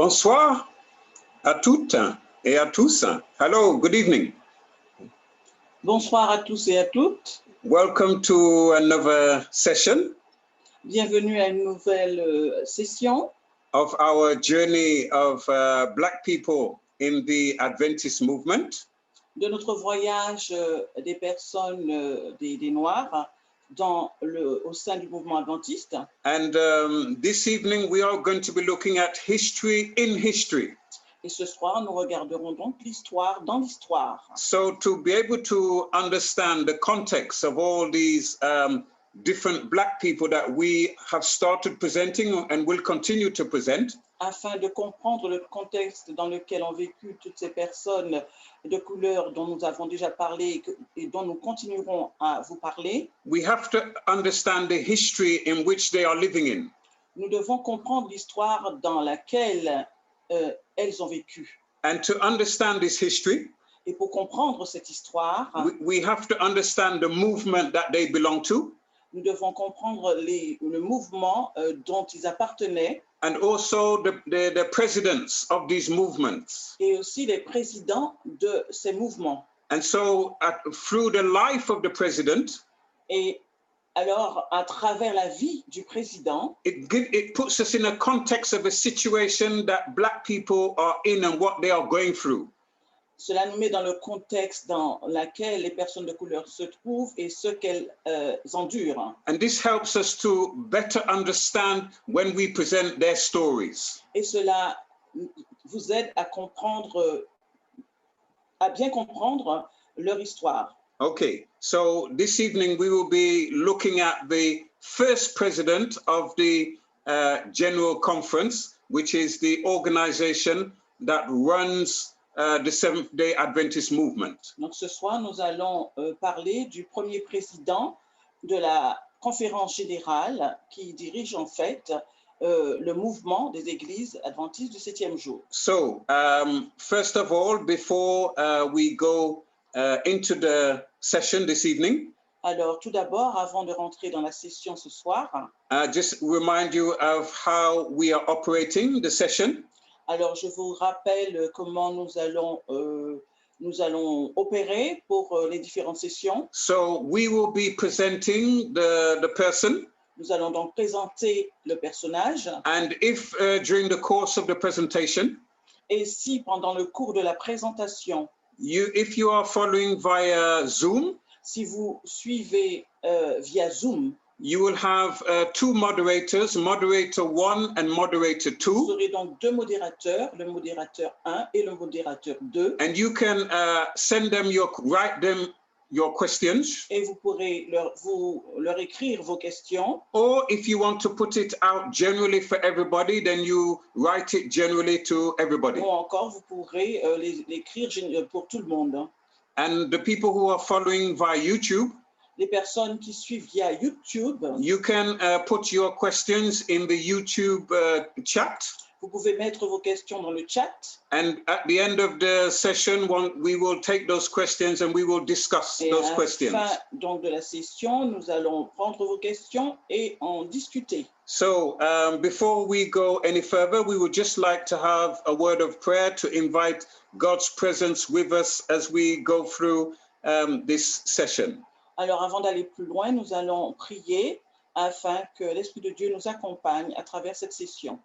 Bonsoir à toutes et à tous. Hello, good evening. Bonsoir à tous et à toutes. Welcome to another session Bienvenue à une nouvelle session of our journey of Black people in the Adventist movement. de notre voyage des personnes, des Noirs au sein du mouvement adventiste. And this evening we are going to be looking at history in history. Et ce soir, nous regarderons donc l'histoire dans l'histoire. So to be able to understand the context of all these different Black people that we have started presenting and will continue to present, Afin de comprendre le contexte dans lequel ont vécu toutes ces personnes de couleur dont nous avons déjà parlé et dont nous continuerons à vous parler, we have to understand the history in which they are living in. nous devons comprendre l'histoire dans laquelle elles ont vécu. And to understand this history, Et pour comprendre cette histoire, we have to understand the movement that they belong to, nous devons comprendre le mouvement dont ils appartenaient and also the presidents of these movements. et aussi les présidents de ces mouvements. And so through the life of the president, Et alors, à travers la vie du président, it puts us in a context of a situation that Black people are in and what they are going through. cela nous met dans le contexte dans lequel les personnes de couleur se trouvent et ce qu'elles endurent. And this helps us to better understand when we present their stories. Et cela vous aide à comprendre, à bien comprendre leur histoire. Okay, so this evening we will be looking at the first president of the General Conference, which is the organization that runs the Seventh-day Adventist movement. Donc ce soir, nous allons parler du premier président de la conférence générale qui dirige en fait le mouvement des églises adventistes du 7e jour. So, first of all, before we go into the session this evening, Alors tout d'abord, avant de rentrer dans la session ce soir, just remind you of how we are operating the session. alors je vous rappelle comment nous allons opérer pour les différentes sessions. So we will be presenting the person. Nous allons donc présenter le personnage. And if during the course of the presentation, Et si pendant le cours de la présentation, if you are following via Zoom, si vous suivez via Zoom, you will have two moderators, moderator 1 and moderator 2. vous aurez donc deux modérateurs, le modérateur 1 et le modérateur 2. And you can write them your questions. Et vous pourrez leur écrire vos questions. Or if you want to put it out generally for everybody, then you write it generally to everybody. Ou encore, vous pourrez l'écrire pour tout le monde. And the people who are following via YouTube, Les personnes qui suivent via YouTube, you can put your questions in the YouTube chat. vous pouvez mettre vos questions dans le chat. And at the end of the session, we will take those questions and we will discuss Et those à questions. la fin donc, de la session, nous allons prendre vos questions et en discuter. So before we go any further, we would just like to have a word of prayer to invite God's presence with us as we go through this session. Alors, avant d'aller plus loin, nous allons prier afin que l'Esprit de Dieu nous accompagne à travers cette session.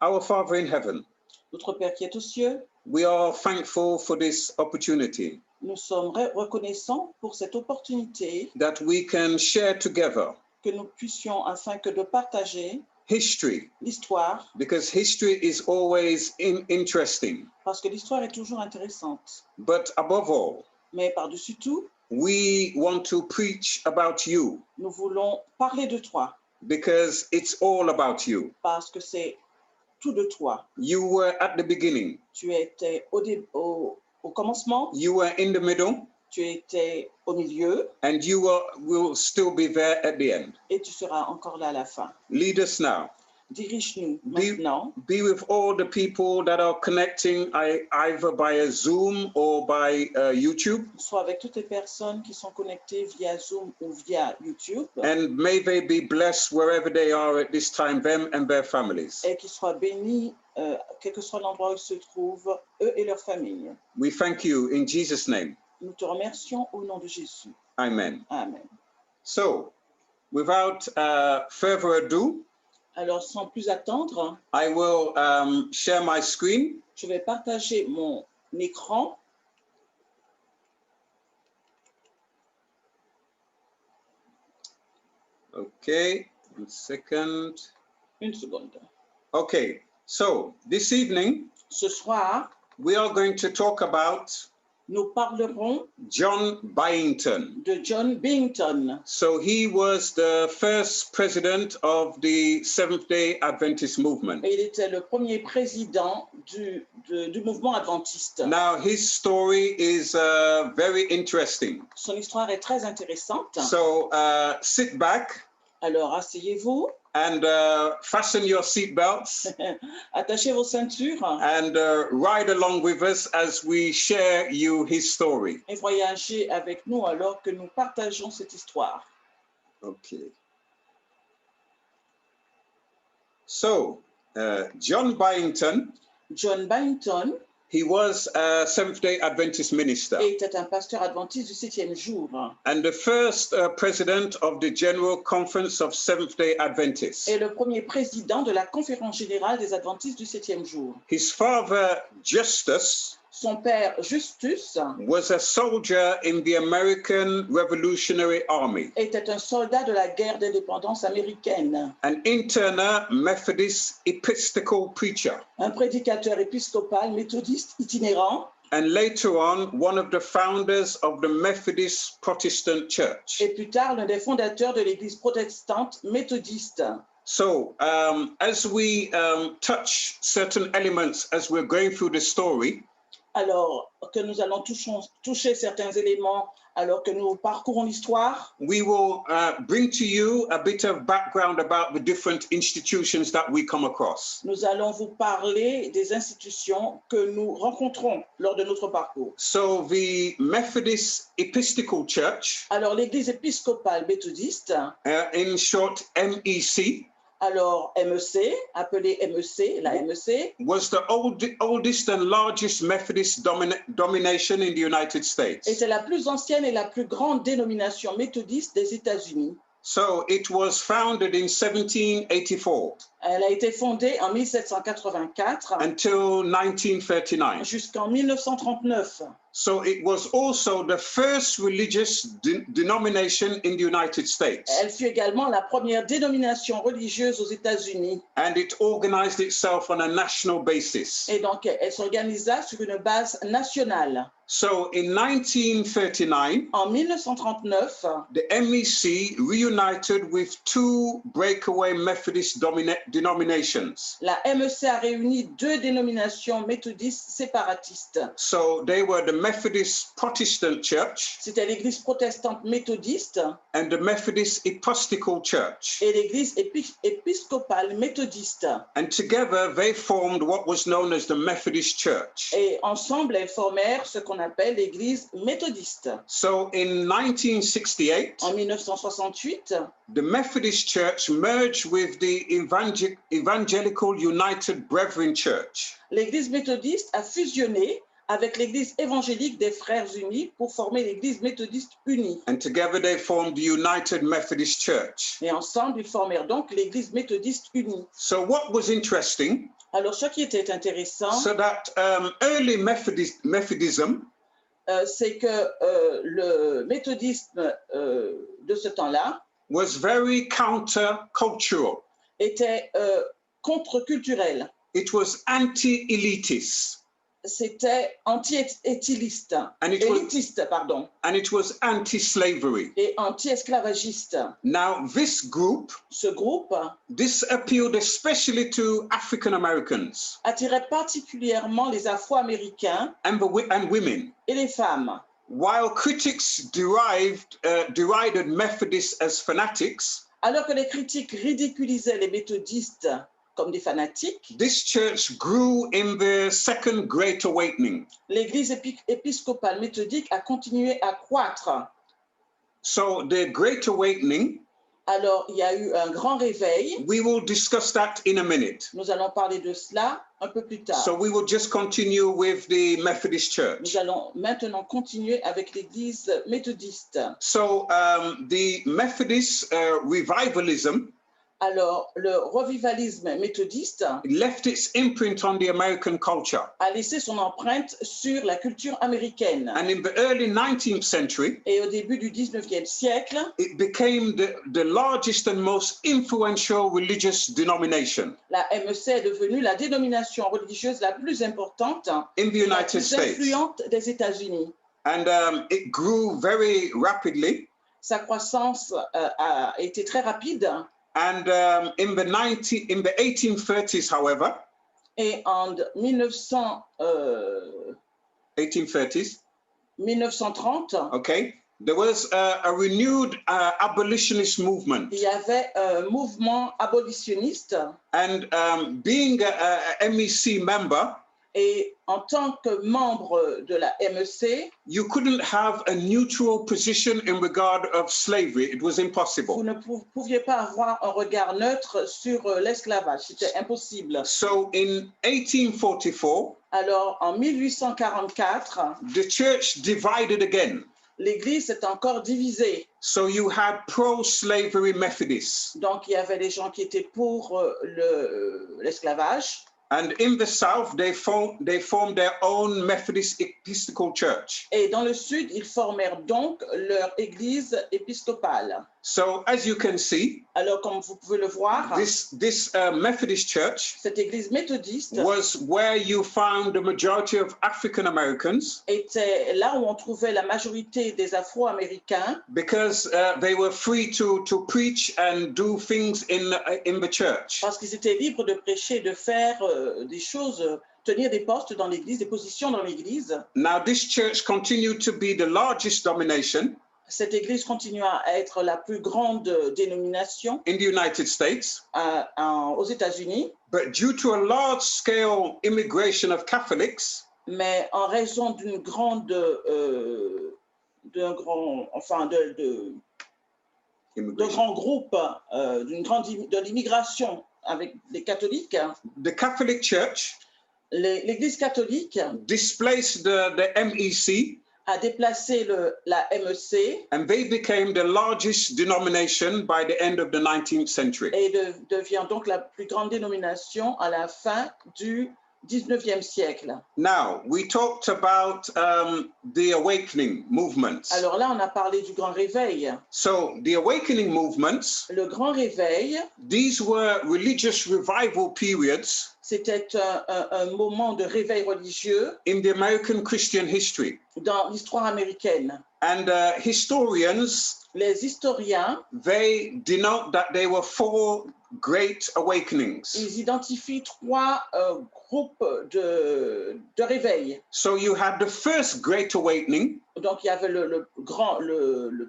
Our Father in heaven, Notre Père qui est aux cieux, we are thankful for this opportunity nous sommes reconnaissants pour cette opportunité that we can share together que nous puissions, afin que de partager history, l'histoire, because history is always interesting. parce que l'histoire est toujours intéressante. But above all, Mais par-dessus tout, we want to preach about you nous voulons parler de toi, because it's all about you. parce que c'est tout de toi. You were at the beginning. Tu étais au commencement, You were in the middle, tu étais au milieu, and you will still be there at the end. et tu seras encore là à la fin. Lead us now dirige-nous maintenant. Be with all the people that are connecting either via Zoom or by YouTube. Soit avec toutes les personnes qui sont connectées via Zoom ou via YouTube. And may they be blessed wherever they are at this time, them and their families. Et qu'ils soient bénis, quel que soit l'endroit où ils se trouvent, eux et leurs familles. We thank you in Jesus' name. Nous te remercions au nom de Jésus. Amen. Amen. So, without further ado, alors sans plus attendre, I will share my screen. Je vais partager mon écran. Okay, 1 second. Une seconde. Okay, so this evening, ce soir, we are going to talk about nous parlerons John Byington. De John Byington. So he was the first president of the Seventh-day Adventist movement. Et il était le premier président du mouvement adventiste. Now his story is very interesting. Son histoire est très intéressante. So sit back. Alors asseyez-vous. And fasten your seatbelts. Attachez vos ceintures. And ride along with us as we share you his story. Et voyagez avec nous alors que nous partageons cette histoire. Okay. So, John Byington. John Byington. He was a Seventh-day Adventist minister. Était un pasteur adventiste du 7e jour. And the first president of the General Conference of Seventh-day Adventists. Et le premier président de la conférence générale des adventistes du 7e jour. His father, Justus, son père Justus, was a soldier in the American Revolutionary Army. Était un soldat de la guerre d'indépendance américaine. An interner Methodist Episcopal preacher. Un prédicateur épiscopal méthodiste itinérant. And later on, one of the founders of the Methodist Protestant Church. Et plus tard, l'un des fondateurs de l'Église protestante méthodiste. So, as we touch certain elements as we're going through the story, alors que nous allons toucher certains éléments alors que nous parcourons l'histoire, we will bring to you a bit of background about the different institutions that we come across. Nous allons vous parler des institutions que nous rencontrons lors de notre parcours. So the Methodist Episcopal Church, alors l'Église épiscopale méthodiste, in short MEC, alors MEC, appelée MEC, la MEC, was the oldest and largest Methodist domination in the United States. Était la plus ancienne et la plus grande dénomination méthodiste des États-Unis. So it was founded in 1784. Elle a été fondée en 1784 until 1939. Jusqu'en 1939. So it was also the first religious denomination in the United States. Elle fut également la première dénomination religieuse aux États-Unis. And it organized itself on a national basis. Et donc elle s'organisa sur une base nationale. So in 1939, en 1939, the MEC reunited with two breakaway Methodist denominations. La MEC a réuni deux dénominations méthodistes séparatistes. So they were the Methodist Protestant Church. C'était l'Église protestante méthodiste. And the Methodist Episcopal Church. Et l'Église épiscopale méthodiste. And together they formed what was known as the Methodist Church. Et ensemble elles formèrent ce qu'on appelle l'Église méthodiste. So in 1968, en 1968, the Methodist Church merged with the Evangelical United Brethren Church. L'Église méthodiste a fusionné avec l'Église évangélique des Frères Unis pour former l'Église méthodiste unie. And together they formed the United Methodist Church. Et ensemble, ils formèrent donc l'Église méthodiste unie. So what was interesting, alors ce qui était intéressant, so that early Methodism, c'est que le méthodisme de ce temps-là was very counter-cultural. Était contre-culturel. It was anti-elitist. C'était anti-élitiste, pardon. And it was anti-slavery. Et anti-esclavagiste. Now this group, ce groupe, this appealed especially to African Americans. Attirait particulièrement les Afro-Américains and women. Et les femmes. While critics derided Methodists as fanatics, alors que les critiques ridiculisaient les méthodistes comme des fanatiques. This church grew in the Second Great Awakening. L'Église épiscopale méthodique a continué à croître. So the Great Awakening, Alors, il y a eu un grand réveil. we will discuss that in a minute. Nous allons parler de cela un peu plus tard. So we will just continue with the Methodist Church. Nous allons maintenant continuer avec l'Église méthodiste. So the Methodist revivalism Alors, le revivalisme méthodiste left its imprint on the American culture. a laissé son empreinte sur la culture américaine. And in the early 19th century, Et au début du 19e siècle, it became the largest and most influential religious denomination la MEC est devenue la dénomination religieuse la plus importante in the et la United plus States. influente des États-Unis. And it grew very rapidly. Sa croissance a été très rapide. And in the 1830s, however, Et en 1830s, 1930, okay, there was a renewed abolitionist movement. il y avait un mouvement abolitionniste. And being a MEC member, Et en tant que membre de la MEC, you couldn't have a neutral position in regard of slavery. It was vous impossible. ne pouviez pas avoir un regard neutre sur l'esclavage. C'était impossible. So in 1844, Alors, en 1844, the church divided again. l'Église est encore divisée. So you had pro-slavery Methodists. Donc, il y avait des gens qui étaient pour l'esclavage. And in the South, they formed their own Methodist Episcopal Church. Et dans le Sud, ils formèrent donc leur Église épiscopale. So as you can see, Alors, comme vous pouvez le voir, this Methodist Church cette Église méthodiste was where you found the majority of African Americans était là où on trouvait la majorité des Afro-Américains because they were free to preach and do things in the church. parce qu'ils étaient libres de prêcher, de faire des choses, tenir des postes dans l'Église, des positions dans l'Église. Now this church continued to be the largest denomination Cette Église continue à être la plus grande dénomination in the United States, aux États-Unis, but due to a large-scale immigration of Catholics, mais en raison d'un grand groupe, de l'immigration avec les catholiques, the Catholic Church l'Église catholique displaced the MEC, a déplacé la MEC and they became the largest denomination by the end of the 19th century. et devient donc la plus grande dénomination à la fin du 19e siècle. Now, we talked about the awakening movements. Alors là, on a parlé du grand réveil. So the awakening movements, Le grand réveil, these were religious revival periods c'était un moment de réveil religieux in the American Christian history. dans l'histoire américaine. And historians, Les historiens, they denote that there were 4 great awakenings. ils identifient 3 groupes de réveil. So you had the first great awakening, Donc, il y avait le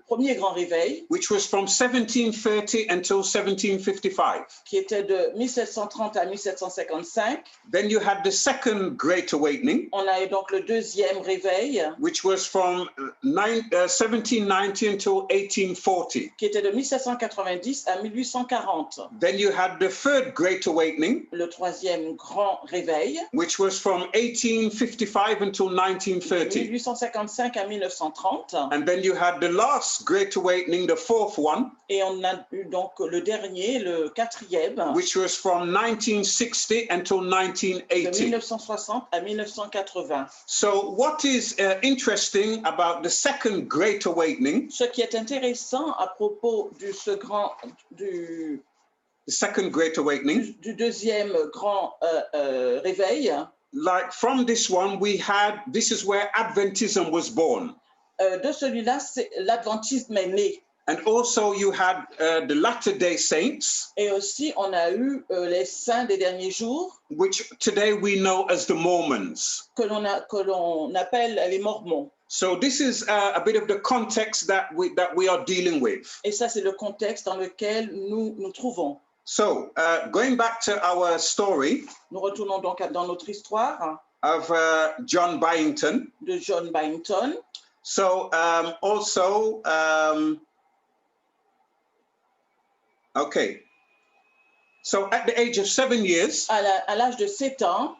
premier grand réveil, which was from 1730 until 1755. qui était de 1730 à 1755. Then you had the second great awakening, On a eu donc le deuxième réveil, which was from 1790 until 1840. qui était de 1790 à 1840. Then you had the third great awakening, Le troisième grand réveil, which was from 1855 until de 1930. 1855 à 1930. And then you had the last great awakening, the fourth one, Et on a eu donc le dernier, le quatrième, which was from 1960 until de 1980. 1960 à 1980. So what is interesting about the second great awakening, Ce qui est intéressant à propos du the second great awakening, du deuxième grand réveil, like from this one this is where Adventism was born. de celui-là, l'adventisme est né. And also you had the Latter-day Saints, Et aussi, on a eu les saints des derniers jours, which today we know as the Mormons. que l'on appelle les Mormons. So this is a bit of the context that we are dealing with. Et ça, c'est le contexte dans lequel nous nous trouvons. So, going back to our story Nous retournons donc dans notre histoire of John Byington. de John Byington. So, okay. So, at the age of 7 years, À l'âge de 7 ans,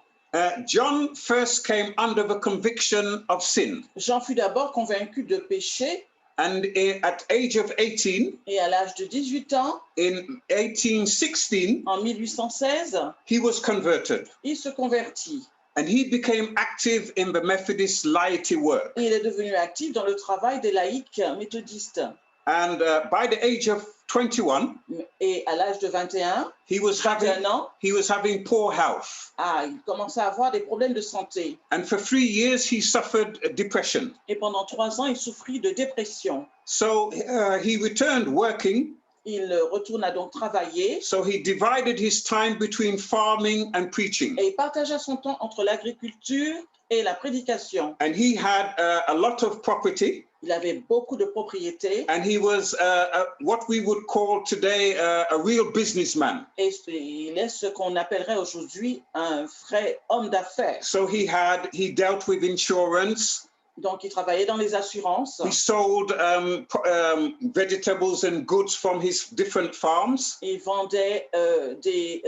John first came under the conviction of sin. Jean fut d'abord convaincu de péché. And at age of 18, Et à l'âge de 18 ans, in 1816, en 1816, he was converted. il se convertit. And he became active in the Methodist laity work. Et il est devenu actif dans le travail des laïcs méthodistes. And by the age of 21, Et à l'âge de 21, he was having poor health. Il commençait à avoir des problèmes de santé. And for 3 years, he suffered depression. Et pendant 3 ans, il souffrit de dépression. So he returned working. Il retourna donc travailler. So he divided his time between farming and preaching. Et il partagea son temps entre l'agriculture et la prédication. And he had a lot of property. Il avait beaucoup de propriétés. And he was what we would call today a real businessman. Et il est ce qu'on appellerait aujourd'hui un vrai homme d'affaires. So he dealt with insurance. Donc, il travaillait dans les assurances. He sold vegetables and goods from his different farms. Il vendait des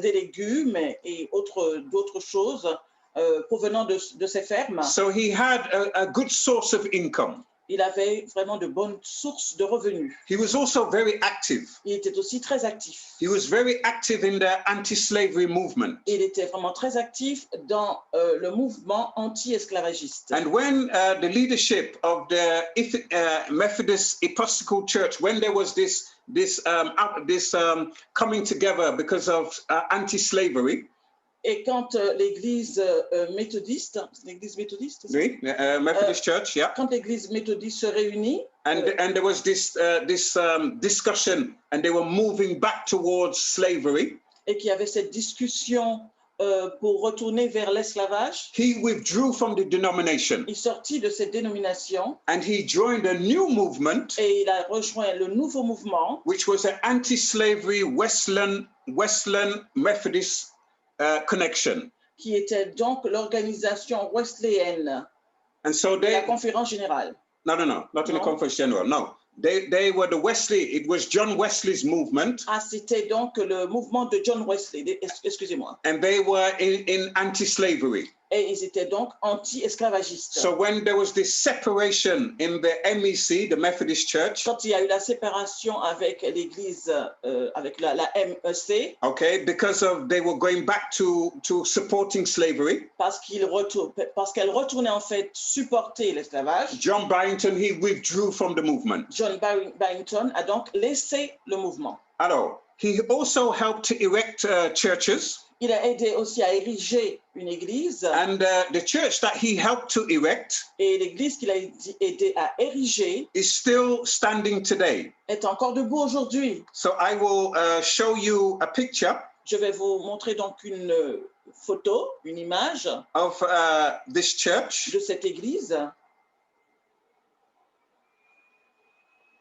légumes et d'autres choses provenant de ses fermes. So he had a good source of income. Il avait vraiment de bonnes sources de revenus. He was also very active. Il était aussi très actif. He was very active in the anti-slavery movement. Il était vraiment très actif dans le mouvement anti-esclavagiste. And when the leadership of the Methodist Episcopal Church, when there was this coming together because of anti-slavery. Et quand l'église méthodiste, oui, Methodist Church, yeah. Quand l'église méthodiste se réunit, and there was this discussion, and they were moving back towards slavery. Et qu'il y avait cette discussion pour retourner vers l'esclavage. He withdrew from the denomination. Il sortit de cette dénomination. And he joined a new movement. Et il a rejoint le nouveau mouvement. Which was an anti-slavery Wesleyan Methodist connection. Qui était donc l'organisation wesleyenne. And so la conférence générale. No, not in the conference general. No, they were the Wesley. It was John Wesley's movement. C'était donc le mouvement de John Wesley. Excusez-moi. And they were in anti-slavery. Et ils étaient donc anti-esclavagistes. So when there was this separation in the MEC, the Methodist Church. Quand il y a eu la séparation avec l'église, avec la MEC. Okay, because they were going back to supporting slavery. Parce qu'elle retournait en fait supporter l'esclavage. John Byington, he withdrew from the movement. John Byington a donc laissé le mouvement. Alors, he also helped to erect churches. Il a aidé aussi à ériger une église. And the church that he helped to erect. Et l'église qu'il a aidé à ériger. Is still standing today. Est encore debout aujourd'hui. So I will show you a picture. Je vais vous montrer donc une photo, une image. Of this church. De cette église.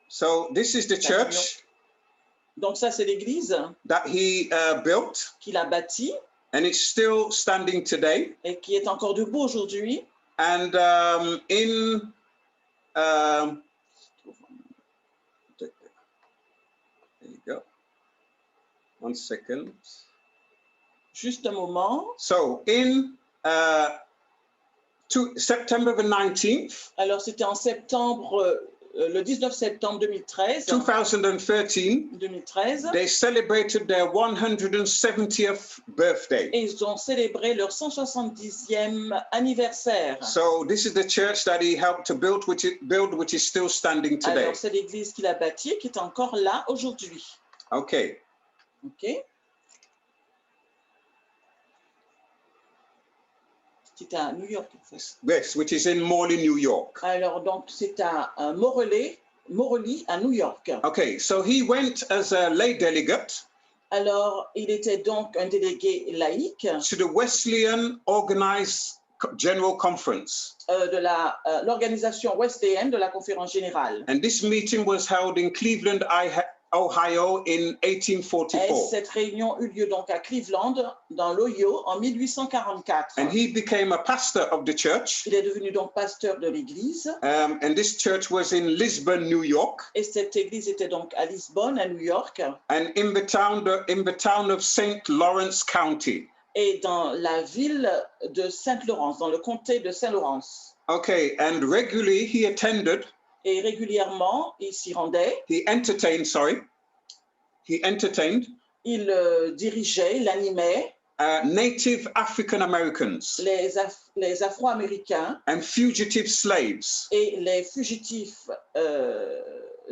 So this is the church. Donc ça, c'est l'église that he built, qu'il a bâti, and it's still standing today, et qui est encore debout aujourd'hui. And there you go. 1 second. Juste un moment. So in September the 19th. Alors c'était en septembre. Le 19 septembre 2013, 2013, they celebrated their 170th birthday. Et ils ont célébré leur 170e anniversaire. So this is the church that he helped to build, which is still standing today. Alors c'est l'église qu'il a bâtie qui est encore là aujourd'hui. Okay. Okay. C'est à New York. Yes, which is in Morley, New York. Alors donc c'est à Morley à New York. Okay, so he went as a lay delegate. Alors il était donc un délégué laïque. To the Wesleyan Organized General Conference. De l'organisation wesleyenne de la conférence générale. And this meeting was held in Cleveland, Ohio in Et 1844. cette réunion eut lieu donc à Cleveland, dans l'Ohio, en 1844. And he became a pastor of the church. Il est devenu donc pasteur de l'église. And this church was in Lisbon, New York. Et cette église était donc à Lisbonne, à New York. And in the town of St. Lawrence County. Et dans la ville de Saint-Laurence, dans le comté de Saint-Laurence. Okay, and regularly he attended. Et régulièrement, il s'y rendait. He entertained. Il dirigeait, il animait. Native African Americans. Les Afro-Américains. And fugitive slaves. Et les fugitifs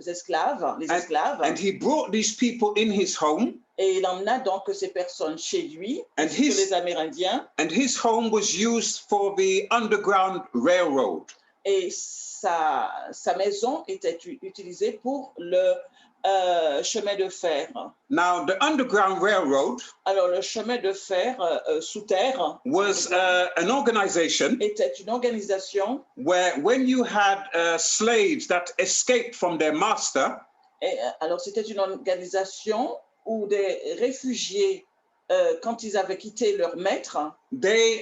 esclaves, les esclaves. And he brought these people in his home. Et il emmena donc ces personnes chez lui, les Amérindiens. And his home was used for the Underground Railroad. Et sa maison était utilisée pour le chemin de fer. Now, the Underground Railroad. Alors, le chemin de fer sous terre was an organization. Était une organisation. Where, when you had slaves that escaped from their master. Et, alors, c'était une organisation où des réfugiés, quand ils avaient quitté leur maître, they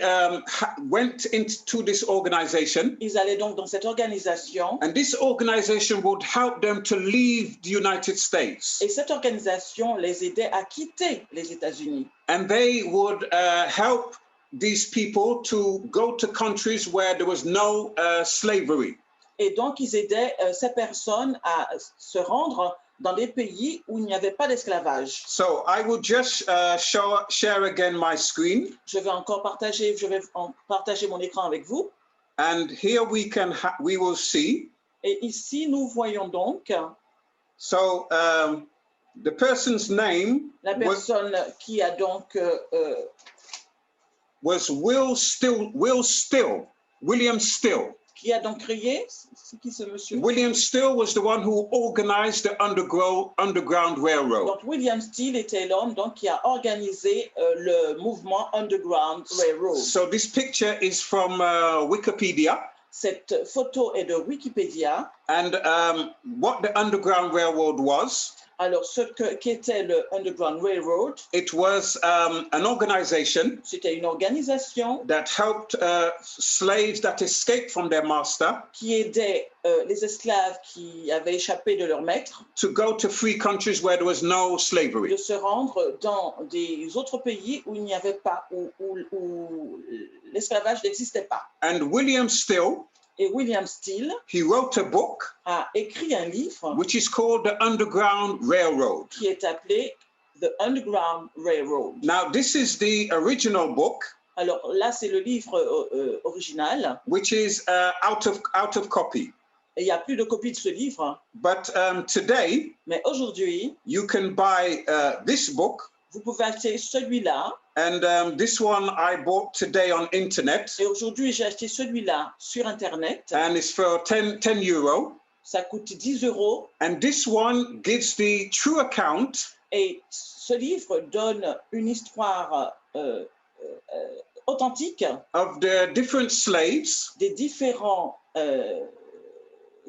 went into this organization. Ils allaient donc dans cette organisation. And this organization would help them to leave the United States. Et cette organisation les aidait à quitter les États-Unis. And they would help these people to go to countries where there was no slavery. Et donc, ils aidaient ces personnes à se rendre dans des pays où il n'y avait pas d'esclavage. So I will just share again my screen. Je vais partager mon écran avec vous. And here we will see. Et ici, nous voyons donc. So the person's name. La personne qui a donc. Was William Still. Qui a donc créé, c'est qui ce monsieur? William Still was the one who organized the Underground Railroad. Donc William Still était l'homme donc qui a organisé le mouvement Underground Railroad. So this picture is from Wikipedia. Cette photo est de Wikipédia. And what the Underground Railroad was. Alors, qu'était le Underground Railroad? It was an organization. C'était une organisation that helped slaves that escaped from their master. Qui aidait les esclaves qui avaient échappé de leur maître. To go to free countries where there was no slavery. De se rendre dans des autres pays où il n'y avait pas, où l'esclavage n'existait pas. And William Still. Et William Still he wrote a book a écrit un livre which is called The Underground Railroad. Qui est appelé The Underground Railroad. Now this is the original book. Alors là c'est le livre original. Which is out of copy. Et il n'y a plus de copie de ce livre. But today, mais aujourd'hui, you can buy this book. Vous pouvez acheter celui-là. And this one I bought today on internet. Et aujourd'hui, j'ai acheté celui-là sur internet. And it's for 10 euros. Ça coûte 10 euros. And this one gives the true account. Et ce livre donne une histoire authentique. Of the different slaves. Des différents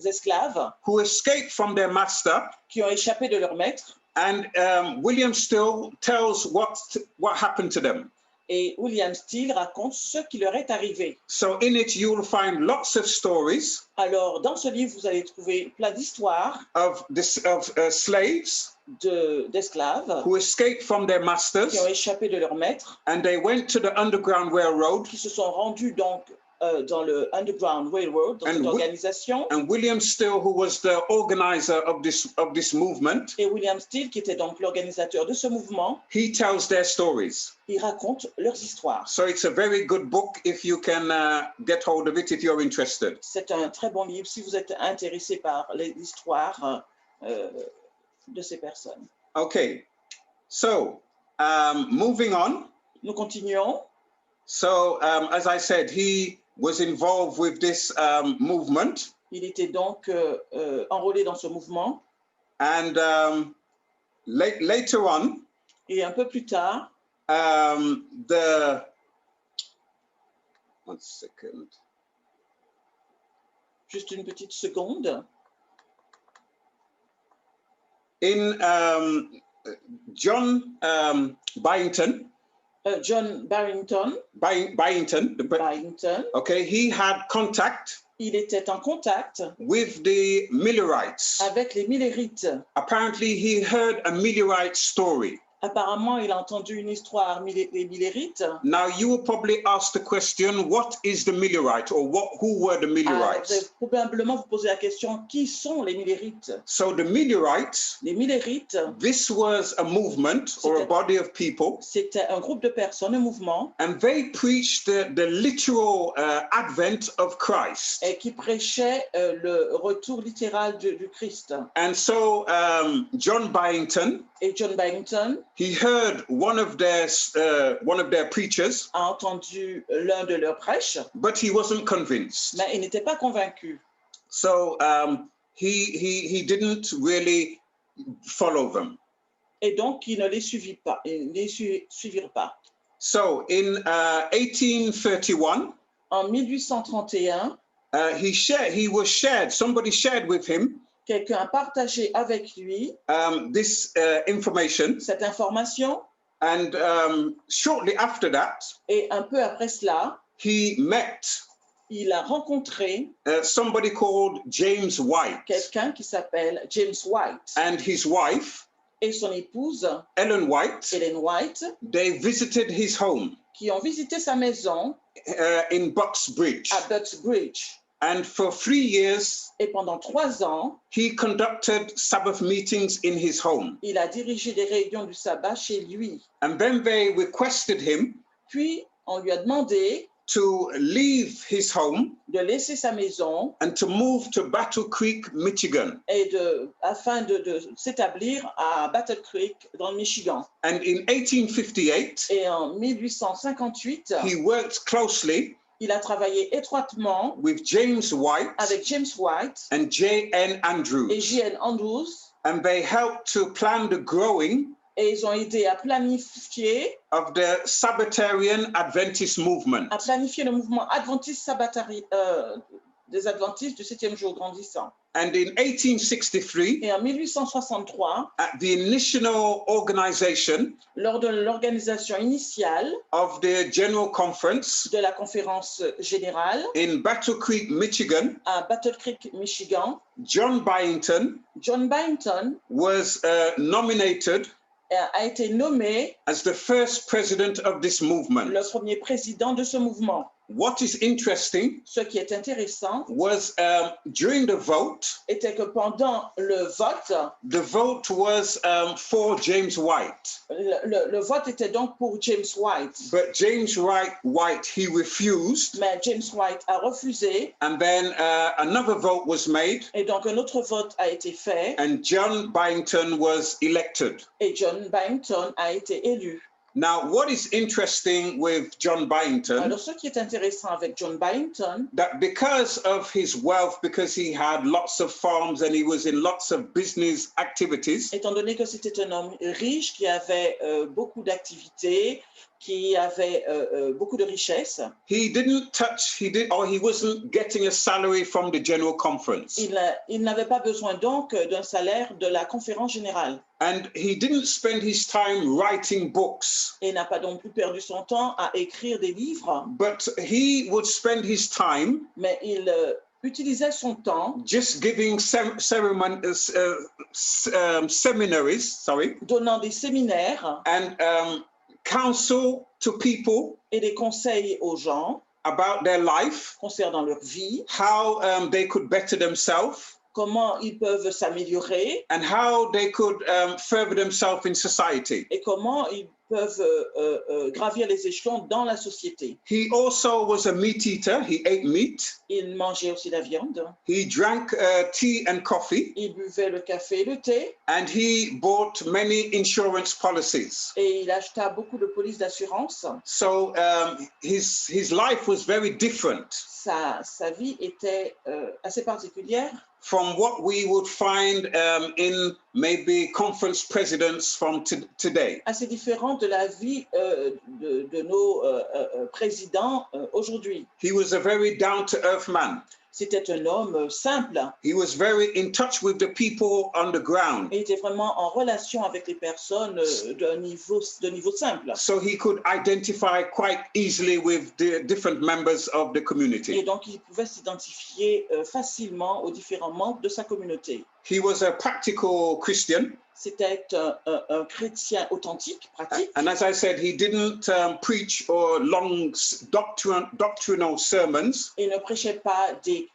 esclaves. Who escaped from their master. Qui ont échappé de leur maître. And William Still tells what happened to them. Et William Still raconte ce qui leur est arrivé. So in it you will find lots of stories. Alors dans ce livre vous allez trouver plein d'histoires. Of slaves. D'esclaves. Who escaped from their masters. Qui ont échappé de leur maître. And they went to the Underground Railroad. Qui se sont rendus donc dans le Underground Railroad, dans cette organisation. And William Still, who was the organizer of this movement. Et William Still, qui était donc l'organisateur de ce mouvement. He tells their stories. Il raconte leurs histoires. So it's a very good book if you can get hold of it if you're interested. C'est un très bon livre si vous êtes intéressé par l'histoire de ces personnes. Okay. So, moving on. Nous continuons. So, as I said, he was involved with this movement. Il était donc enrôlé dans ce mouvement. And later on, et un peu plus tard, one second. Juste une petite seconde. In John Byington, John Byington, Byington, okay, he had contact il était en contact with the Millerites. avec les Millérites. Apparently, he heard a Millerite story. Apparemment, il a entendu une histoire des Millérites. Now, you will probably ask the question, what is the Millerite, or who were the Millerites? Vous allez probablement vous poser la question, qui sont les Millérites? So the Millerites, les Millérites, this was a movement or a body of people. C'était un groupe de personnes, un mouvement. And they preached the literal advent of Christ. Et qui prêchait le retour littéral du Christ. And so John Byington, et John Byington, he heard one of their preachers, a entendu l'un de leurs prêches, but he wasn't convinced. Mais il n'était pas convaincu. So he didn't really follow them. Et donc il ne les suivit pas, suivirent pas. So in 1831, en 1831, somebody shared with him. Quelqu'un a partagé avec lui this information. Cette information. And shortly after that, et un peu après cela, il a rencontré somebody called James White. Quelqu'un qui s'appelle James White. And his wife, et son épouse, Ellen White, they visited his home. Qui ont visité sa maison in Bucksbridge. À Bucksbridge. And for 3 years, et pendant 3 ans, he conducted Sabbath meetings in his home. Il a dirigé des réunions du sabbat chez lui. And then they requested him. Puis on lui a demandé to leave his home, de laisser sa maison, and to move to Battle Creek, Michigan. Et afin de s'établir à Battle Creek dans le Michigan. And in 1858, et en 1858, he worked closely. Il a travaillé étroitement with James White, avec James White and J.N. Andrews. Et J.N. Andrews. And they helped to plan the growing et ils ont aidé à planifier of the Sabbatarian Adventist movement. À planifier le mouvement adventiste des adventistes du 7e jour grandissant. And in 1863, et en 1863, at the initial organization, lors de l'organisation initiale of the General Conference, de la conférence générale, in Battle Creek, Michigan, à Battle Creek, Michigan, John Byington was nominated a été nommé as the first president of this movement. Le premier président de ce mouvement. What is interesting, ce qui est intéressant, was during the vote, était que pendant le vote, the vote was for James White. Le vote était donc pour James White. But James White, he refused. Mais James White a refusé. And then another vote was made. Et donc un autre vote a été fait. And John Byington was elected. Et John Byington a été élu. Now, what is interesting with John Byington, alors, ce qui est intéressant avec John Byington, that because of his wealth, because he had lots of farms and he was in lots of business activities, étant donné que c'était un homme riche qui avait beaucoup d'activités, qui avait beaucoup de richesses, he wasn't getting a salary from the General Conference. Il n'avait pas besoin donc d'un salaire de la conférence générale. And he didn't spend his time writing books. Et n'a pas non plus perdu son temps à écrire des livres. But he would spend his time. Mais il utilisait son temps. Just giving seminaries, donnant des séminaires. And counsel to people. Et des conseils aux gens. About their life. Concernant leur vie. How they could better themselves. Comment ils peuvent s'améliorer. And how they could further themselves in society. Et comment ils peuvent gravir les échelons dans la société. He also was a meat eater. He ate meat. Il mangeait aussi la viande. He drank tea and coffee. Il buvait le café et le thé. And he bought many insurance policies. Et il acheta beaucoup de polices d'assurance. So his life was very different. Sa vie était assez particulière. From what we would find in maybe conference presidents from today. Assez différent de la vie de nos présidents aujourd'hui. He was a very down-to-earth man. C'était un homme simple. He was very in touch with the people on the ground. Il était vraiment en relation avec les personnes de niveau simple. So he could identify quite easily with the different members of the community. Et donc, il pouvait s'identifier facilement aux différents membres de sa communauté. He was a practical Christian. C'était un chrétien authentique, pratique. And as I said, he didn't preach or long doctrinal sermons. Il ne prêchait pas des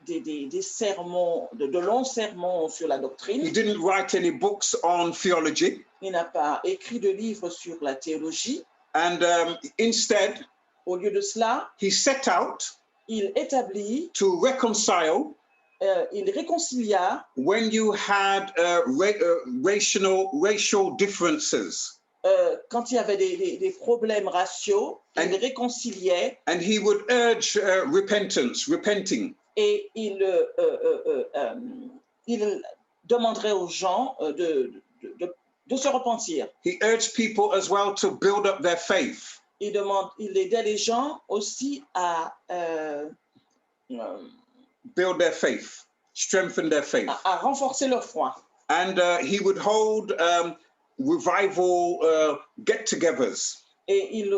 sermons, de longs sermons sur la doctrine. He didn't write any books on theology. Il n'a pas écrit de livres sur la théologie. And instead, au lieu de cela, he set out il établit, to reconcile il réconcilia when you had racial differences. Quand il y avait des problèmes raciaux, il réconciliait. And he would urge repenting. Et il demanderait aux gens de se repentir. He urged people as well to build up their faith. Il aidait les gens aussi à build their faith, strengthen their faith. À renforcer leur foi. And he would hold revival get-togethers. Et il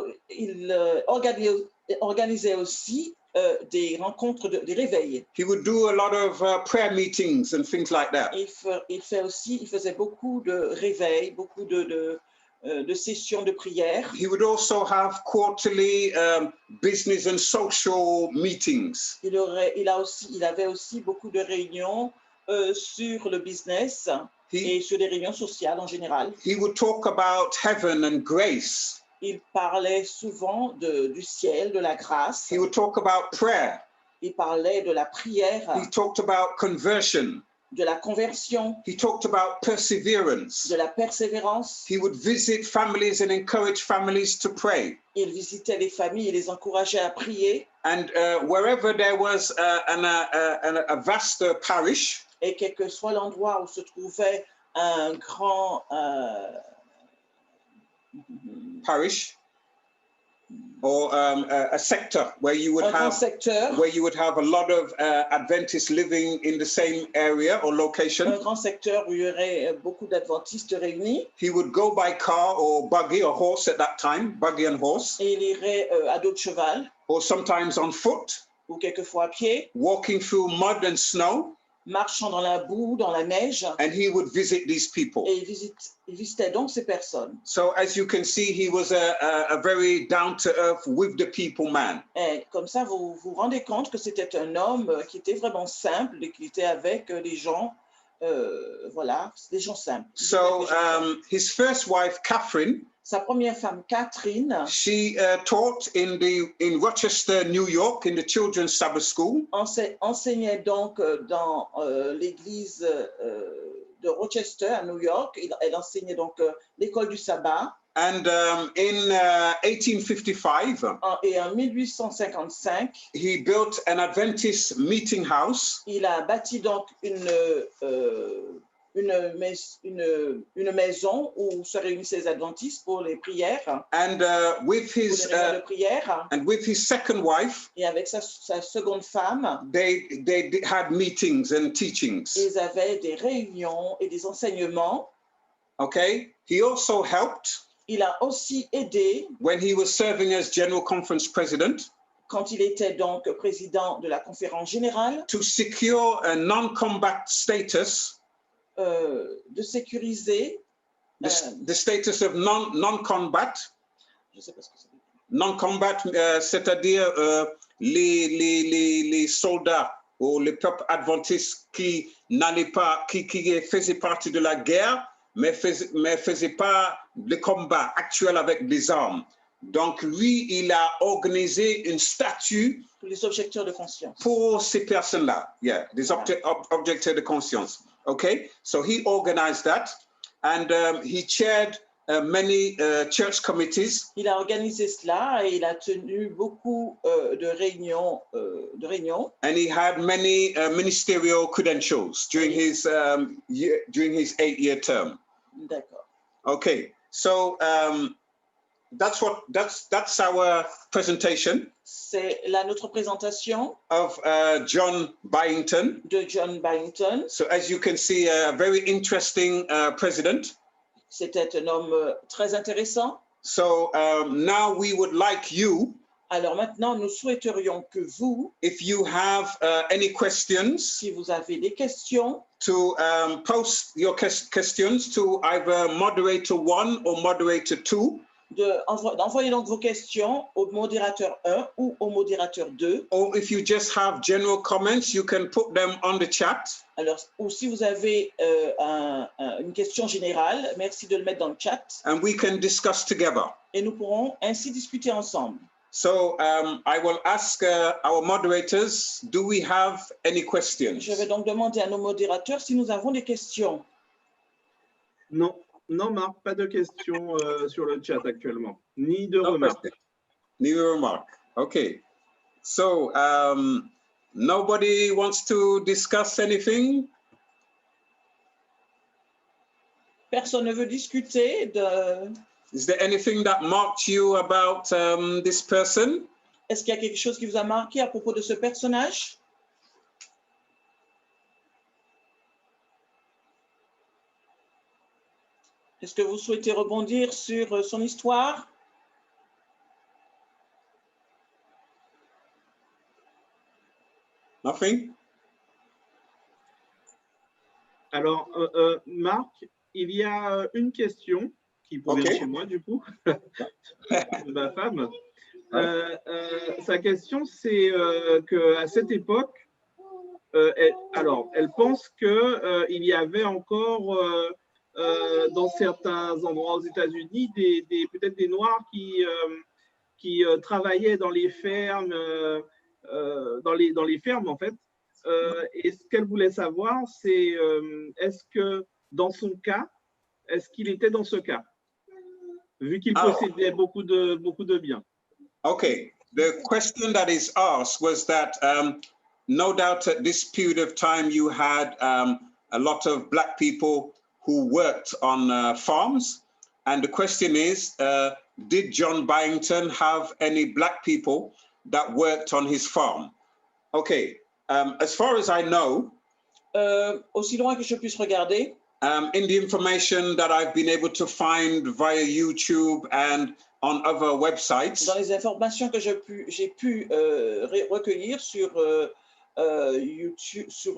organisait aussi des rencontres, des réveils. He would do a lot of prayer meetings and things like that. Il faisait beaucoup de réveils, beaucoup de sessions de prière. He would also have quarterly business and social meetings. Il avait aussi beaucoup de réunions sur le business et sur les réunions sociales en général. He would talk about heaven and grace. Il parlait souvent du ciel, de la grâce. He would talk about prayer. Il parlait de la prière. He talked about conversion. De la conversion. He talked about perseverance. De la persévérance. He would visit families and encourage families to pray. Il visitait les familles et les encourageait à prier. And wherever there was a vast parish, et quel que soit l'endroit où se trouvait un grand parish or a sector where you would have a lot of Adventists living in the same area or location. Un grand secteur où il y aurait beaucoup d'adventistes réunis. He would go by car or buggy or horse at that time, buggy and horse. Et il irait à dos de cheval. Or sometimes on foot. Ou quelquefois à pied. Walking through mud and snow. Marchant dans la boue, dans la neige. And he would visit these people. Et il visitait donc ces personnes. So as you can see, he was a very down-to-earth, with the people man. Et comme ça, vous vous rendez compte que c'était un homme qui était vraiment simple et qui était avec les gens, voilà, des gens simples. So his first wife, Catherine, sa première femme, Catherine, she taught in Rochester, New York, in the Children's Sabbath School. Enseignait donc dans l'église de Rochester à New York. Elle enseignait donc l'école du sabbat. And in 1855, et en 1855, he built an Adventist meeting house. Il a bâti donc une maison où se réunissaient les adventistes pour les prières. And with his second wife, et avec sa seconde femme, they had meetings and teachings. Ils avaient des réunions et des enseignements. Okay. He also helped. Il a aussi aidé. When he was serving as General Conference President. Quand il était donc président de la conférence générale. To secure a non-combat status. De sécuriser the status of non-combat. Je sais pas ce que ça veut dire. Non-combat, c'est-à-dire les soldats ou les peuples adventistes qui n'allaient pas, qui faisaient partie de la guerre, mais faisaient pas le combat actuel avec des armes. Donc lui, il a organisé une statue pour les objecteurs de conscience. Pour ces personnes-là, des objecteurs de conscience. Okay, so he organized that, and he chaired many church committees. Il a organisé cela et il a tenu beaucoup de réunions. And he had many ministerial credentials during his 8-year term. D'accord. Okay, so That's our presentation C'est notre présentation of John Byington. de John Byington. So as you can see, a very interesting president. C'était un homme très intéressant. So now we would like you, Alors maintenant, nous souhaiterions que vous, if you have any questions, si vous avez des questions, to post your questions to either moderator 1 or moderator 2. d'envoyer donc vos questions au modérateur 1 ou au modérateur 2. Or if you just have general comments, you can put them on the chat. Alors, ou si vous avez une question générale, merci de le mettre dans le chat. And we can discuss together. Et nous pourrons ainsi discuter ensemble. So I will ask our moderators, do we have any questions? Je vais donc demander à nos modérateurs si nous avons des questions. Non, non, Marc, pas de questions sur le chat actuellement, ni de remarques. Ni de remarques. Okay. So nobody wants to discuss anything? Personne ne veut discuter de... Is there anything that marked you about this person? Est-ce qu'il y a quelque chose qui vous a marqué à propos de ce personnage? Est-ce que vous souhaitez rebondir sur son histoire? Nothing? Alors, Marc, il y a une question qui provient Okay. chez moi, du coup, de ma femme. Sa question, c'est qu'à cette époque, elle pense qu'il y avait encore, dans certains endroits aux États-Unis, peut-être des Noirs qui travaillaient dans les fermes, dans les fermes, en fait. Et ce qu'elle voulait savoir, c'est est-ce que dans son cas, est-ce qu'il était dans ce cas, vu qu'il possédait beaucoup de biens? Okay. The question that is asked was that no doubt at this period of time you had a lot of Black people who worked on farms. And the question is, did John Byington have any Black people that worked on his farm? Okay. As far as I know, aussi loin que je puisse regarder, in the information that I've been able to find via YouTube and on other websites, dans les informations que j'ai pu recueillir sur YouTube, sur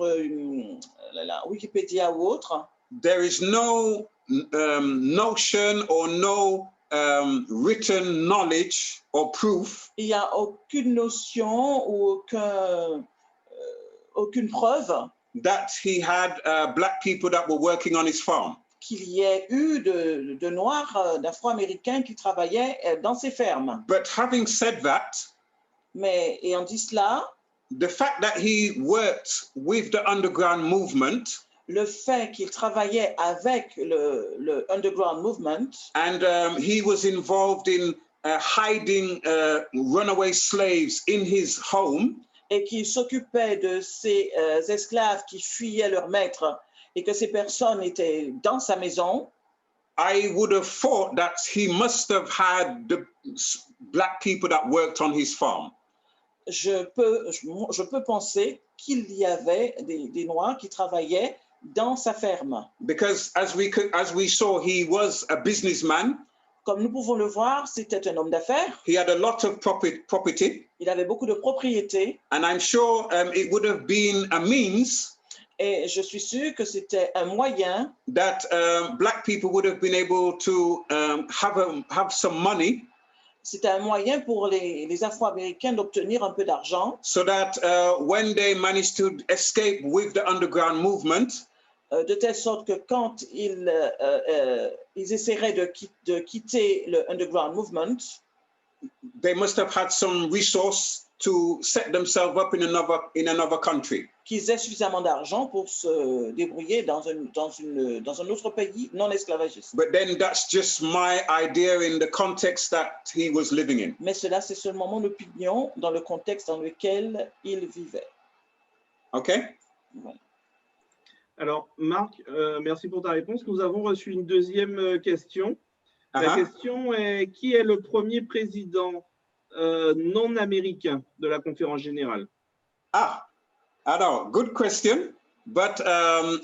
Wikipédia ou autre, there is no notion or no written knowledge or proof il n'y a aucune notion ou aucune preuve that he had Black people that were working on his farm. qu'il y ait eu de Noirs, d'Afro-Américains qui travaillaient dans ces fermes. But having said that, Mais ayant dit cela, the fact that he worked with the underground movement le fait qu'il travaillait avec le underground movement and he was involved in hiding runaway slaves in his home, et qu'il s'occupait de ces esclaves qui fuyaient leur maître et que ces personnes étaient dans sa maison, I would have thought that he must have had the Black people that worked on his farm. je peux penser qu'il y avait des Noirs qui travaillaient dans sa ferme. Because as we saw, he was a businessman. Comme nous pouvons le voir, c'était un homme d'affaires. He had a lot of property. Il avait beaucoup de propriétés. And I'm sure it would have been a means Et je suis sûre que c'était un moyen that Black people would have been able to have some money. C'était un moyen pour les Afro-Américains d'obtenir un peu d'argent. So that when they managed to escape with the underground movement, de telle sorte que quand ils essaieraient de quitter le underground movement, they must have had some resource to set themselves up in another country. Qu'ils aient suffisamment d'argent pour se débrouiller dans un autre pays non esclavagiste. But then that's just my idea in the context that he was living in. Mais cela, c'est seulement mon opinion dans le contexte dans lequel il vivait. Okay? Voilà. Alors, Marc, merci pour ta réponse. Nous avons reçu une deuxième question La question est, qui est le premier président non américain de la conférence générale? Alors, good question. But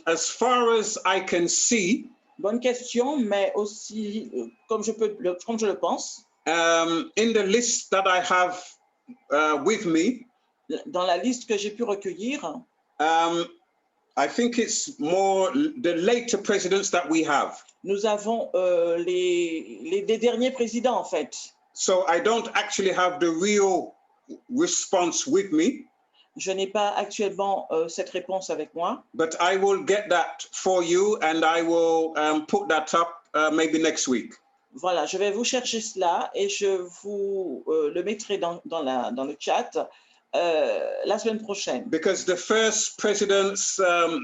as far as I can see, bonne question, mais aussi, comme je le pense, in the list that I have with me, dans la liste que j'ai pu recueillir, I think it's more the later presidents that we have. Nous avons les derniers présidents, en fait. So I don't actually have the real response with me. Je n'ai pas actuellement cette réponse avec moi. But I will get that for you and I will put that up maybe next week. Voilà, je vais vous chercher cela et je vous le mettrai dans le chat la semaine prochaine. Because the first presidents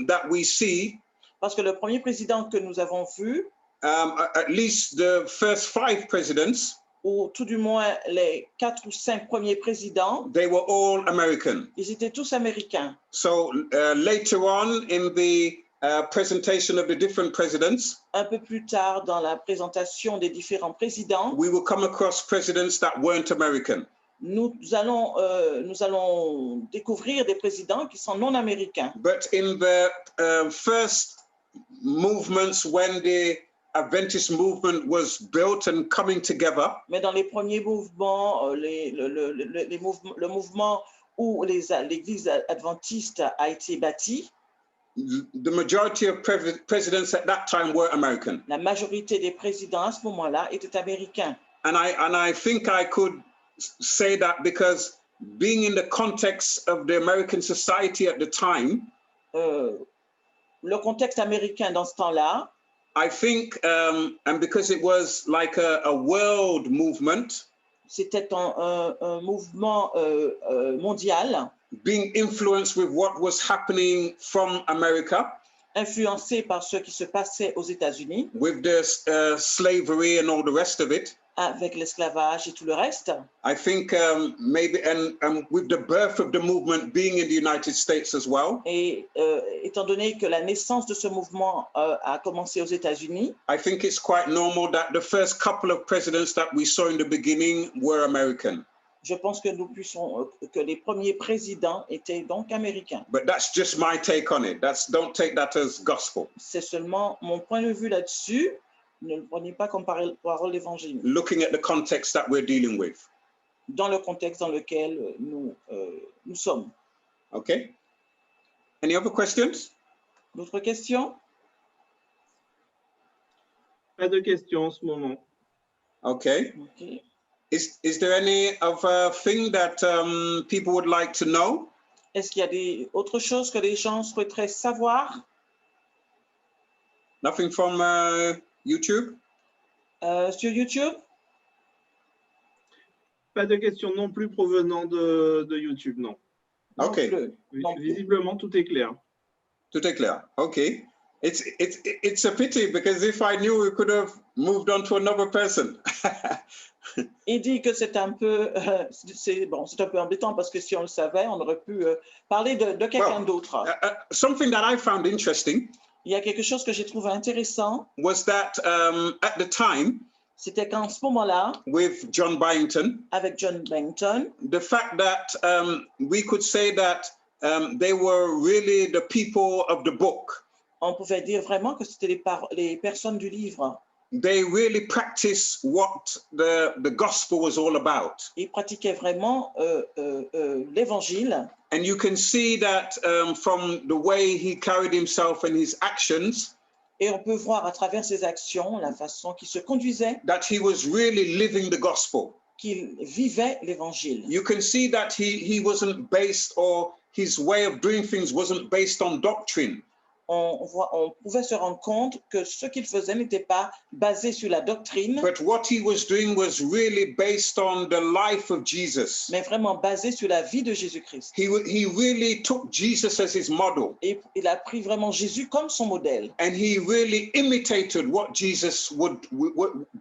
that we see, parce que le premier président que nous avons vu, at least the first 5 presidents, ou tout du moins les 4 ou 5 premiers présidents, they were all American. Ils étaient tous américains. So later on in the presentation of the different presidents, un peu plus tard dans la présentation des différents présidents, we will come across presidents that weren't American. Nous allons découvrir des présidents qui sont non américains. But in the first movements when the Adventist movement was built and coming together, mais dans les premiers mouvements, le mouvement où l'Église adventiste a été bâtie, the majority of presidents at that time were American. La majorité des présidents à ce moment-là étaient américains. And I think I could say that because being in the context of the American society at the time, le contexte américain dans ce temps-là, I think, and because it was like a world movement, c'était un mouvement mondial, being influenced with what was happening from America, influencé par ce qui se passait aux États-Unis, with the slavery and all the rest of it, avec l'esclavage et tout le reste. I think maybe, and with the birth of the movement being in the United States as well. Et étant donné que la naissance de ce mouvement a commencé aux États-Unis, I think it's quite normal that the first couple of presidents that we saw in the beginning were American. Je pense que que les premiers présidents étaient donc américains. But that's just my take on it. Don't take that as gospel. C'est seulement mon point de vue là-dessus. Ne le prenez pas comme parole d'évangile. Looking at the context that we're dealing with. Dans le contexte dans lequel nous sommes. Okay. Any other questions? D'autres questions? Pas de questions en ce moment. Okay. Okay. Is there any other thing that people would like to know? Est-ce qu'il y a autre chose que les gens souhaiteraient savoir? Nothing from YouTube? Sur YouTube? Pas de questions non plus provenant de YouTube, non. Okay. Non plus. Visiblement, tout est clair. Tout est clair. Okay. It's a pity because if I knew, we could have moved on to another person. Il dit que c'est un peu, c'est un peu embêtant parce que si on le savait, on aurait pu parler de quelqu'un d'autre. Something that I found interesting. Il y a quelque chose que j'ai trouvé intéressant. Was that at the time? C'était qu'en ce moment-là, with John Byington, avec John Byington, the fact that we could say that they were really the people of the book. On pouvait dire vraiment que c'était les personnes du livre. They really practiced what the gospel was all about. Ils pratiquaient vraiment l'évangile. And you can see that from the way he carried himself and his actions. Et on peut voir à travers ses actions, la façon qu'il se conduisait, that he was really living the gospel. Qu'il vivait l'évangile. You can see that he wasn't based, or his way of doing things wasn't based on doctrine. On pouvait se rendre compte que ce qu'il faisait n'était pas basé sur la doctrine, but what he was doing was really based on the life of Jesus. Mais vraiment basé sur la vie de Jésus-Christ. He really took Jesus as his model. Et il a pris vraiment Jésus comme son modèle. And he really imitated what Jesus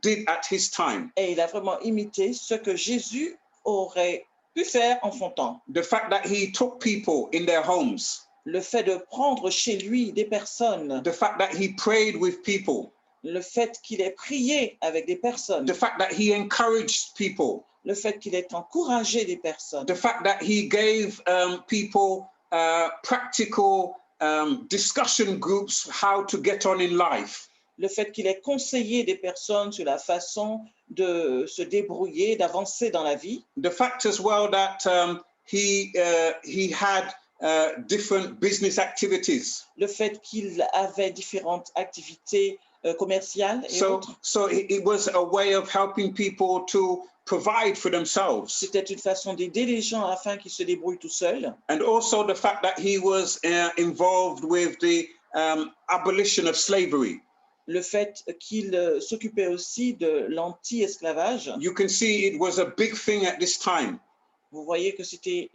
did at his time. Et il a vraiment imité ce que Jésus aurait pu faire en son temps. The fact that he took people in their homes. Le fait de prendre chez lui des personnes. The fact that he prayed with people. Le fait qu'il ait prié avec des personnes. The fact that he encouraged people. Le fait qu'il ait encouragé des personnes. The fact that he gave people practical discussion groups how to get on in life. Le fait qu'il ait conseillé des personnes sur la façon de se débrouiller, d'avancer dans la vie. The fact as well that he had different business activities. Le fait qu'il avait différentes activités commerciales et autres. So it was a way of helping people to provide for themselves. C'était une façon d'aider les gens afin qu'ils se débrouillent tout seuls. And also the fact that he was involved with the abolition of slavery. Le fait qu'il s'occupait aussi de l'anti-esclavage. You can see it was a big thing at this time. Vous voyez que c'était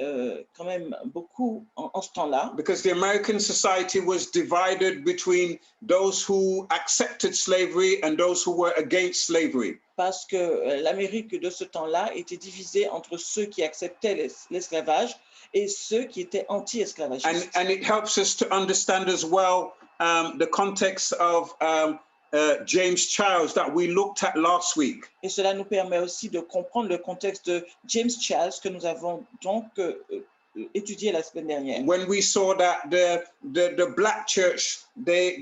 quand même beaucoup en ce temps-là. Because the American society was divided between those who accepted slavery and those who were against slavery. Parce que l'Amérique de ce temps-là était divisée entre ceux qui acceptaient l'esclavage et ceux qui étaient anti-esclavagistes. And it helps us to understand as well the context of James Charles that we looked at last week. Et cela nous permet aussi de comprendre le contexte de James Charles que nous avons donc étudié la semaine dernière. When we saw that the black church, the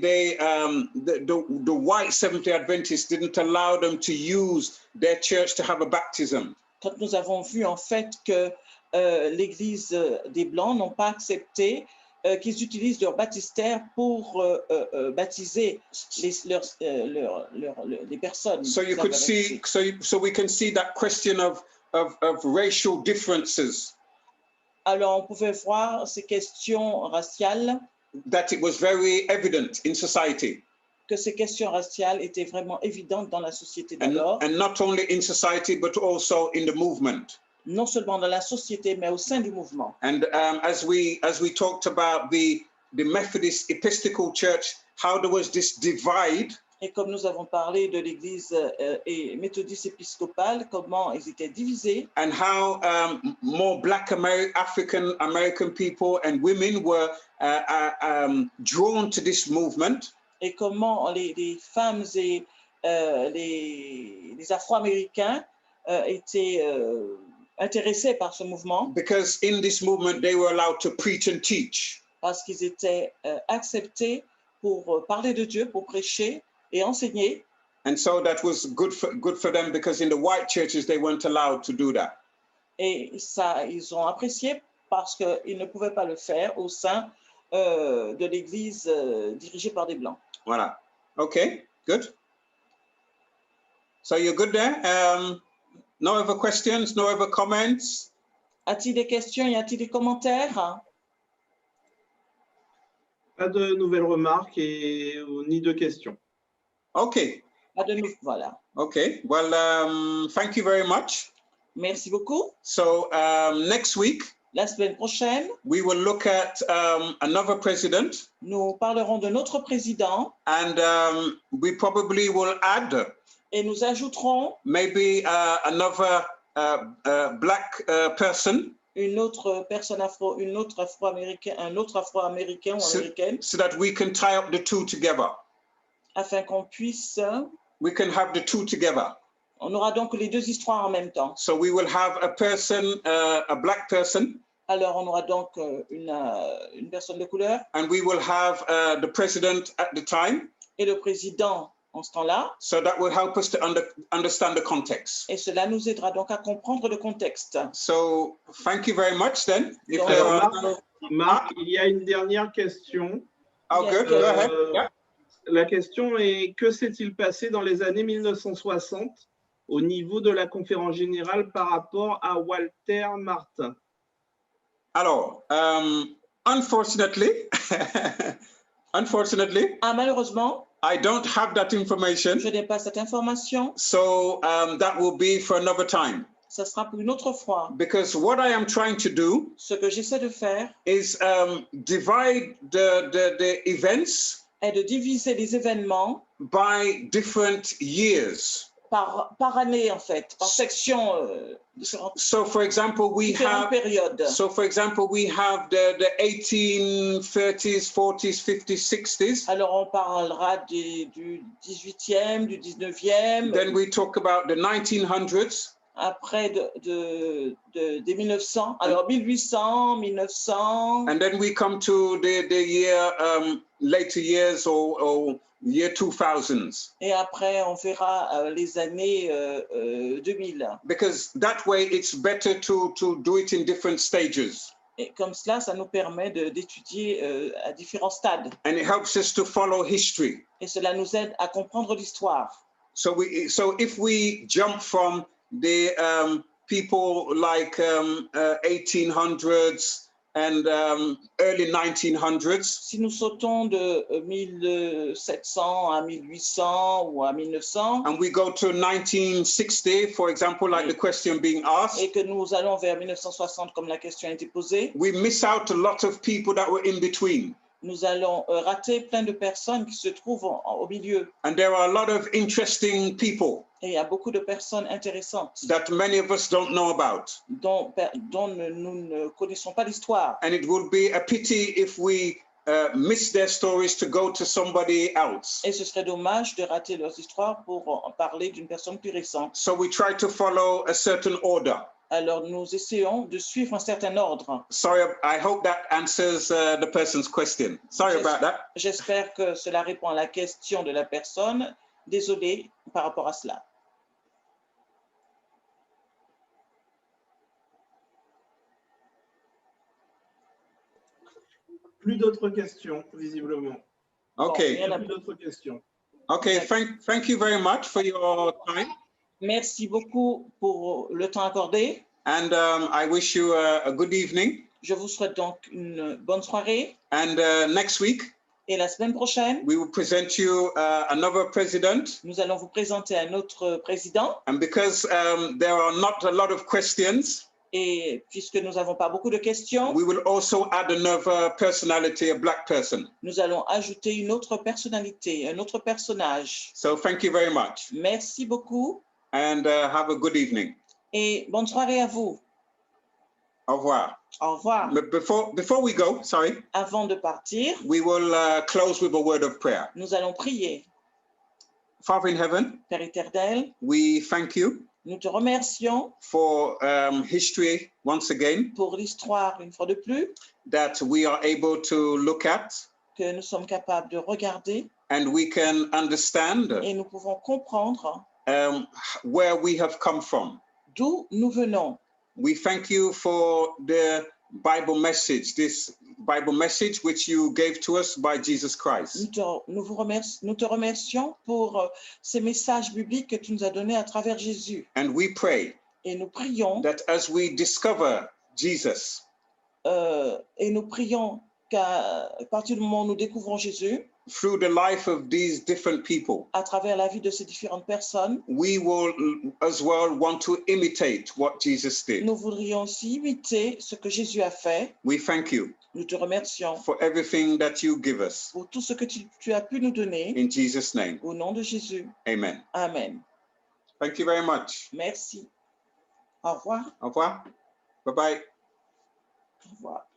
white Seventh-day Adventists didn't allow them to use their church to have a baptism. Quand nous avons vu en fait que l'Église des Blancs n'ont pas accepté qu'ils utilisent leur baptistère pour baptiser les personnes. So you could see, so we can see that question of racial differences. Alors on pouvait voir ces questions raciales. That it was very evident in society. Que ces questions raciales étaient vraiment évidentes dans la société d'alors. And not only in society, but also in the movement. Non seulement dans la société, mais au sein du mouvement. And as we talked about the Methodist Episcopal Church, how there was this divide. Et comme nous avons parlé de l'Église méthodiste épiscopale, comment ils étaient divisés. And how more Black African American people and women were drawn to this movement. Et comment les femmes et les Afro-Américains étaient intéressés par ce mouvement. Because in this movement they were allowed to preach and teach. Parce qu'ils étaient acceptés pour parler de Dieu, pour prêcher et enseigner. And so that was good for them, because in the white churches they weren't allowed to do that. Et ça, ils ont apprécié parce qu'ils ne pouvaient pas le faire au sein de l'Église dirigée par des Blancs. Voilà. Okay, good. So you're good there? No other questions, no other comments? A-t-il des questions? Y a-t-il des commentaires? Pas de nouvelles remarques ni de questions. Okay. Voilà. Okay. Well, thank you very much. Merci beaucoup. So next week, la semaine prochaine, we will look at another president. Nous parlerons de notre président. And we probably will add. Et nous ajouterons. Maybe another black person. Une autre personne un autre afro-américain ou américaine. So that we can tie up the two together. Afin qu'on puisse. We can have the two together. On aura donc les deux histoires en même temps. So we will have a person, a black person. Alors on aura donc une personne de couleur. And we will have the president at the time. Et le président en ce temps-là. So that will help us to understand the context. Et cela nous aidera donc à comprendre le contexte. So thank you very much then. Marc, il y a une dernière question. Oh, good. Go ahead. Yeah. La question est, que s'est-il passé dans les années 1960 au niveau de la conférence générale par rapport à Walter Martin? Alors, unfortunately, malheureusement, I don't have that information. Je n'ai pas cette information. So that will be for another time. Ça sera pour une autre fois. Because what I am trying to do, ce que j'essaie de faire, is divide the events. Est de diviser les événements by different years. par année, en fait, par section, So for example, we différentes have périodes. the 1830s, 40s, 50s, 60s. Alors, on parlera du 18e, du 19e. Then we talk about the 1900s. Après des 1900, alors 1800, 1900. And then we come to the year, later years or year 2000s. Et après, on verra les années 2000. Because that way it's better to do it in different stages. Et comme cela, ça nous permet d'étudier à différents stades. And it helps us to follow history. Et cela nous aide à comprendre l'histoire. So if we jump from the people like 1800s and early 1900s. Si nous sautons de 1700 à 1800 ou à 1900. And we go to 1960, for example, like the question being asked. Et que nous allons vers 1960 comme la question a été posée. We miss out a lot of people that were in between. Nous allons rater plein de personnes qui se trouvent au milieu. And there are a lot of interesting people. Et il y a beaucoup de personnes intéressantes that many of us don't know about. Dont nous ne connaissons pas l'histoire. And it would be a pity if we miss their stories to go to somebody else. Et ce serait dommage de rater leurs histoires pour en parler d'une personne plus récente. So we try to follow a certain order. Alors nous essayons de suivre un certain ordre. Sorry, I hope that answers the person's question. Sorry about that. J'espère que cela répond à la question de la personne. Désolé par rapport à cela. Plus d'autres questions, visiblement. Okay. Plus d'autres questions. Okay, thank you very much for your time. Merci beaucoup pour le temps accordé. And I wish you a good evening. Je vous souhaite donc une bonne soirée. And next week, et la semaine prochaine, we will present you another president. Nous allons vous présenter un autre président. And because there are not a lot of questions, et puisque nous n'avons pas beaucoup de questions, we will also add another personality, a black person. Nous allons ajouter une autre personnalité, un autre personnage. So thank you very much. Merci beaucoup. And have a good evening. Et bonne soirée à vous. Au revoir. Au revoir. But before we go, sorry. Avant de partir, we will close with a word of prayer. Nous allons prier. Father in heaven, Père éternel, we thank you. Nous te remercions for history once again. Pour l'histoire une fois de plus. That we are able to look at. Que nous sommes capables de regarder. And we can understand. Et nous pouvons comprendre. Where we have come from. D'où nous venons. We thank you for the Bible message, this Bible message which you gave to us by Jesus Christ. Nous te remercions pour ces messages bibliques que tu nous as donnés à travers Jésus. And we pray. Et nous prions. That as we discover Jesus. Et nous prions qu'à partir du moment où nous découvrons Jésus. Through the life of these different people, à travers la vie de ces différentes personnes, we will as well want to imitate what Jesus did. Nous voudrions aussi imiter ce que Jésus a fait. We thank you. Nous te remercions for everything that you give us. Pour tout ce que tu as pu nous donner. In Jesus' name. Au nom de Jésus. Amen. Amen. Thank you very much. Merci. Au revoir. Au revoir. Bye bye. Au revoir.